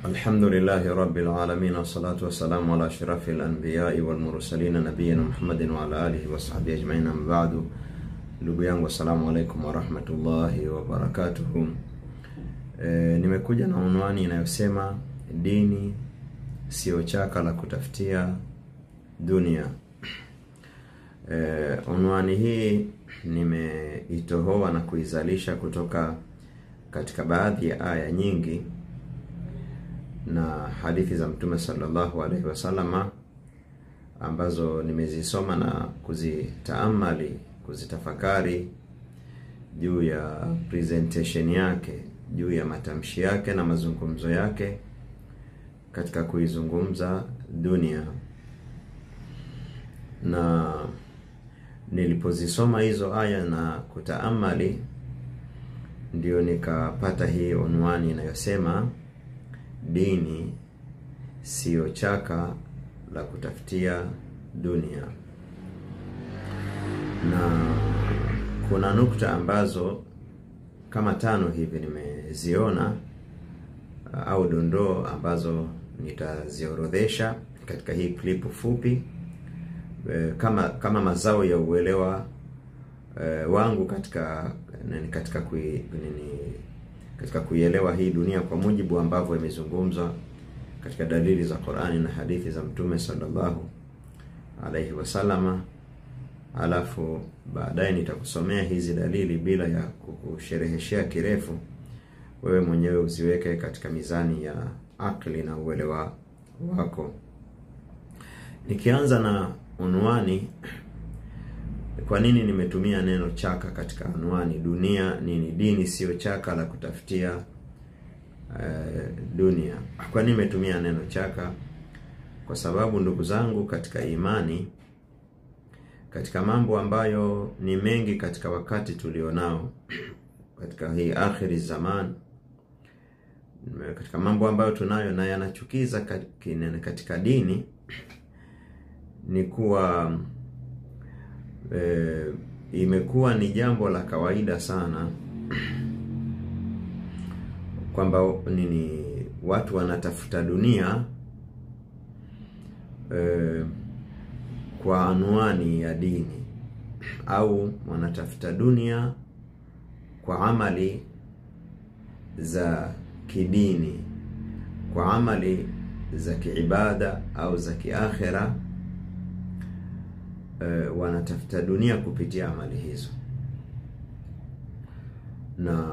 الحمد لله رب العالمين والصلاة والسلام على أشرف الأنبياء والمرسلين نبينا محمد وعلى آله وصحبه أجمعين. أما بعد, ndugu yangu, assalamu alaikum warahmatullahi wabarakatuh. Nimekuja na unwani inayosema dini sio chaka la kutafutia dunia. Unwani hii nimeitohoa na kuizalisha kutoka katika baadhi ya aya nyingi na hadithi za Mtume sallallahu alaihi wasallama ambazo nimezisoma na kuzitaamali, kuzitafakari juu ya presentation yake, juu ya matamshi yake na mazungumzo yake katika kuizungumza dunia. Na nilipozisoma hizo aya na kutaamali, ndio nikapata hii unwani inayosema dini sio chaka la kutafutia dunia. Na kuna nukta ambazo kama 5 hivi nimeziona au dondoo ambazo nitaziorodhesha katika hii klipu fupi kama mazao ya uelewa wangu katika kuielewa hii dunia kwa mujibu ambavyo imezungumzwa katika dalili za Qur'ani na hadithi za Mtume sallallahu alaihi wasallama. Alafu baadaye nitakusomea hizi dalili bila ya kukushereheshea kirefu, wewe mwenyewe uziweke katika mizani ya akili na uelewa wako. Nikianza na unwani, kwa nini nimetumia neno chaka katika unwani? Dunia nini? Dini sio chaka la kutafutia dunia. Kwa nini nimetumia neno chaka? Kwa sababu ndugu zangu katika imani, katika mambo ambayo ni mengi katika wakati tulionao katika hii akhiri zaman, katika mambo ambayo tunayo na yanachukiza katika dini, ni kuwa imekuwa ni jambo la kawaida sana kwamba watu wanatafuta dunia kwa anwani ya dini, au wanatafuta dunia kwa amali za kidini, kwa amali za kiibada au za kiakhira. Wanatafuta dunia kupitia amali hizo, na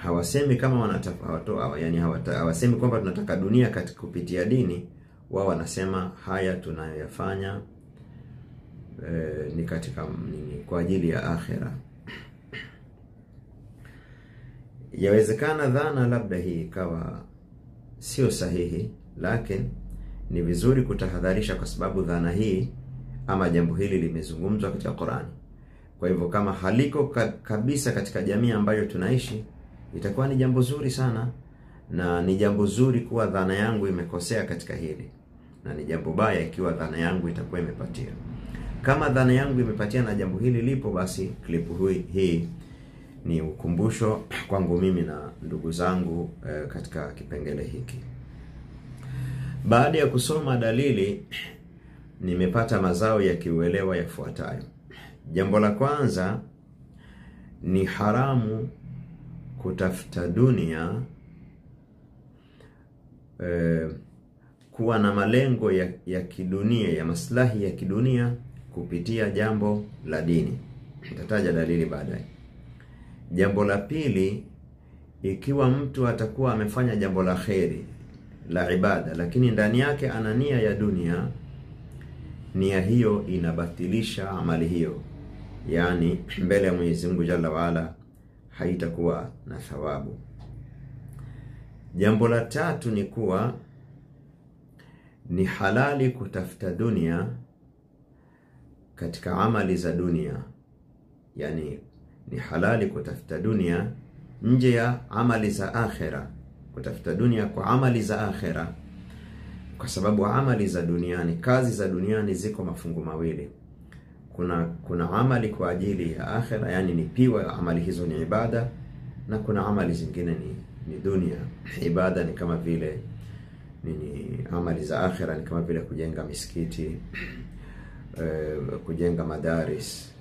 hawasemi kama hawasemi kwamba tunataka dunia katika kupitia dini. Wao wanasema haya tunayoyafanya ni katika kwa ajili ya akhera. Yawezekana dhana labda hii ikawa sio sahihi, lakini ni vizuri kutahadharisha, kwa sababu dhana hii ama jambo hili limezungumzwa katika Qur'ani. Kwa hivyo kama haliko kabisa katika jamii ambayo tunaishi, itakuwa ni jambo zuri sana, na ni jambo zuri kuwa dhana yangu imekosea katika hili, na ni jambo baya ikiwa dhana yangu itakuwa imepatia. Kama dhana yangu imepatia na jambo hili lipo, basi klipu hii ni ukumbusho kwangu mimi na ndugu zangu katika kipengele hiki. Baada ya kusoma dalili, nimepata mazao ya kiuelewa yafuatayo. Jambo la kwanza, ni haramu kutafuta dunia kuwa na malengo ya kidunia, ya maslahi ya kidunia kupitia jambo la dini. Nitataja dalili baadaye. Jambo la pili, ikiwa mtu atakuwa amefanya jambo la kheri la ibada, lakini ndani yake ana nia ya dunia, nia hiyo inabatilisha amali hiyo, yani mbele ya Mwenyezi Mungu Jalla waala haitakuwa na thawabu. Jambo la tatu ni kuwa ni halali kutafuta dunia katika amali za dunia, yani ni halali kutafuta dunia nje ya amali za akhera, kutafuta dunia kwa amali za akhera, kwa sababu amali za duniani, kazi za duniani ziko mafungu mawili. Kuna amali kwa ajili ya akhera, yani ni piwa amali hizo ni ibada, na kuna amali zingine ni dunia, ibada ni kama vile amali za akhira ni kama vile kujenga misikiti, kujenga madaris,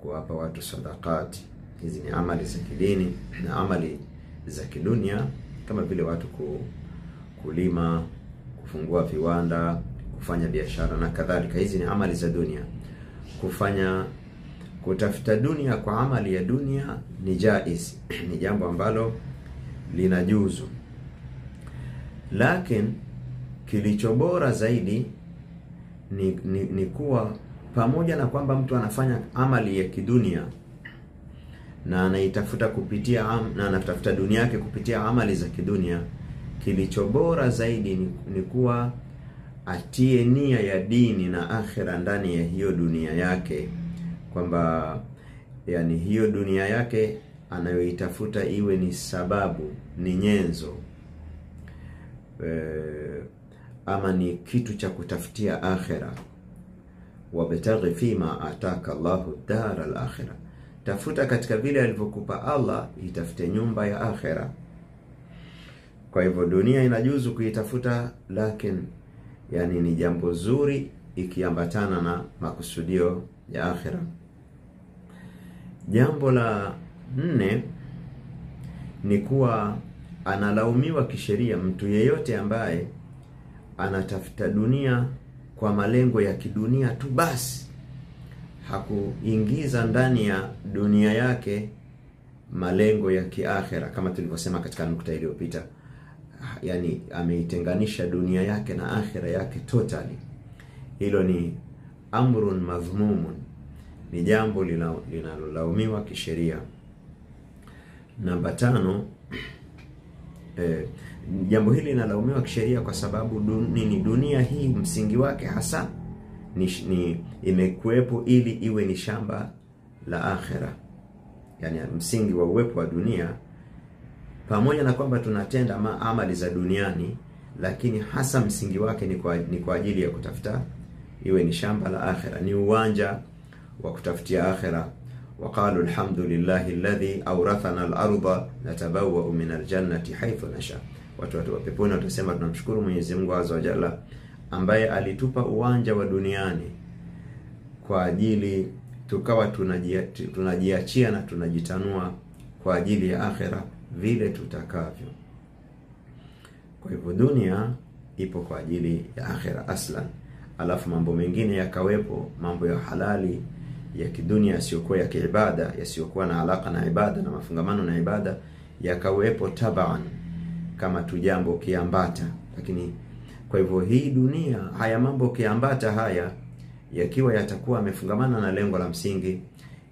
kuwapa watu sadaqati. Hizi ni amali za kidini. Na amali za kidunia kama vile watu kulima, kufungua viwanda, kufanya biashara na kadhalika. Hizi ni amali za dunia. Kutafuta dunia kwa amali ya dunia ni jaiz, ni jambo ambalo linajuzu. Lakini kilicho bora zaidi ni kuwa pamoja na kwamba mtu anafanya amali ya kidunia na anaitafuta na anatafuta dunia yake kupitia amali za kidunia, kilicho bora zaidi ni kuwa atie nia ya dini na akhira ndani ya hiyo dunia yake, kwamba yani hiyo dunia yake anayoitafuta iwe ni sababu, ni nyenzo, ama ni kitu cha kutafutia akhira. Wabtaghi fima ataka Allahu dar al-akhirah, tafuta katika vile alivyokupa Allah, itafute nyumba ya akhira. Kwa hivyo dunia inajuzu kuitafuta, lakini yani ni jambo zuri ikiambatana na makusudio ya akhira. Jambo la 4 ni kuwa analaumiwa kisheria mtu yeyote ambaye anatafuta dunia kwa malengo ya kidunia tu basi, hakuingiza ndani ya dunia yake malengo ya kiakhira, kama tulivyosema katika nukta iliyopita. Yani ameitenganisha dunia yake na akhira yake totally. Hilo ni amrun madhmumun, ni jambo linalolaumiwa kisheria. Namba 5, jambo hili linalaumiwa kisheria kwa sababu dunia hii msingi wake hasa ni imekuwepo ili iwe ni shamba la akhira. Yani msingi wa uwepo wa dunia, pamoja na kwamba tunatenda amali za duniani, lakini hasa msingi wake ni kwa ajili ya kutafuta iwe ni shamba la akhira, ni uwanja wa kutafutia akhira. Waqalu alhamdulillahi alladhi awrathana al-ardha natabawwa'u min al-jannati haythu nasha. Watu wa peponi watasema tunamshukuru Mwenyezi Mungu Azza wa Jalla ambaye alitupa uwanja wa duniani kwa ajili tukawa tunajiachia na tunajitanua kwa ajili ya akhira vile tutakavyo. Kwa hivyo dunia ipo kwa ajili ya akhira aslan, alafu mambo mengine yakawepo, mambo ya halali ya kidunia yasiyokuwa ya kiibada, yasiyokuwa na alaka na ibada na mafungamano na ibada, yakawepo taban kama tu jambo kiambata. Lakini kwa hivyo hii dunia, haya mambo kiambata haya yakiwa yatakuwa yamefungamana na lengo la msingi,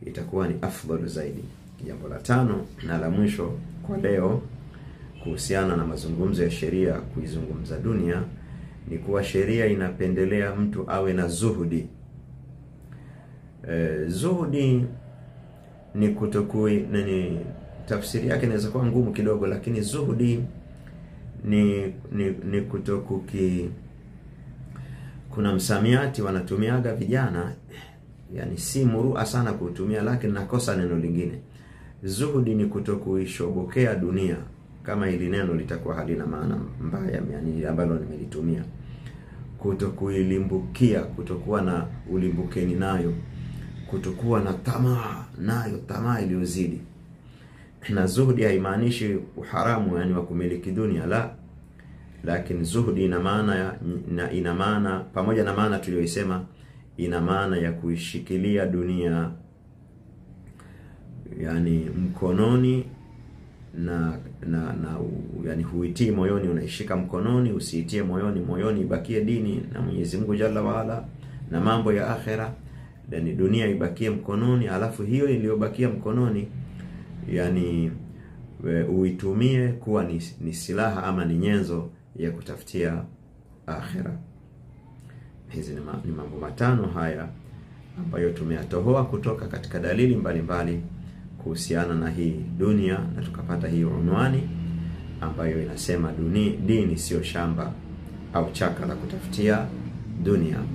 itakuwa ni afdal zaidi. Jambo la 5 na la mwisho kwa leo kuhusiana na mazungumzo ya sheria kuizungumza dunia ni kuwa sheria inapendelea mtu awe na zuhudi. Zuhudi ni tafsiri yake inaweza kuwa ngumu kidogo, lakini zuhudi ni kuna msamiati wanatumiaga vijana, yani si murua sana kutumia, lakini nakosa neno lingine. Zuhudi ni kutokuishobokea dunia, kama hili neno litakuwa halina maana mbaya, yani ambalo nimelitumia. Kutokuilimbukia, kutokuwa na ulimbukeni nayo, kutokuwa na tamaa nayo, tamaa iliyozidi. Na zuhudi haimaanishi uharamu yani wa kumiliki dunia, la, lakini zuhudi ina maana pamoja na maana tuliyoisema, ina maana ya kuishikilia dunia yani mkononi yani huitii moyoni, unaishika mkononi, usiitie moyoni ibakie dini na Mwenyezi Mungu Jalla waala na mambo ya akhera. Yani dunia ibakie mkononi, alafu hiyo iliyobakia mkononi yani uitumie kuwa ni silaha ama ni nyenzo ya kutafutia akhera. Hizi ni mambo 5 haya ambayo tumeyatohoa kutoka katika dalili mbalimbali kuhusiana na hii dunia, na tukapata hii unwani ambayo inasema dini sio shamba au chaka la kutafutia dunia.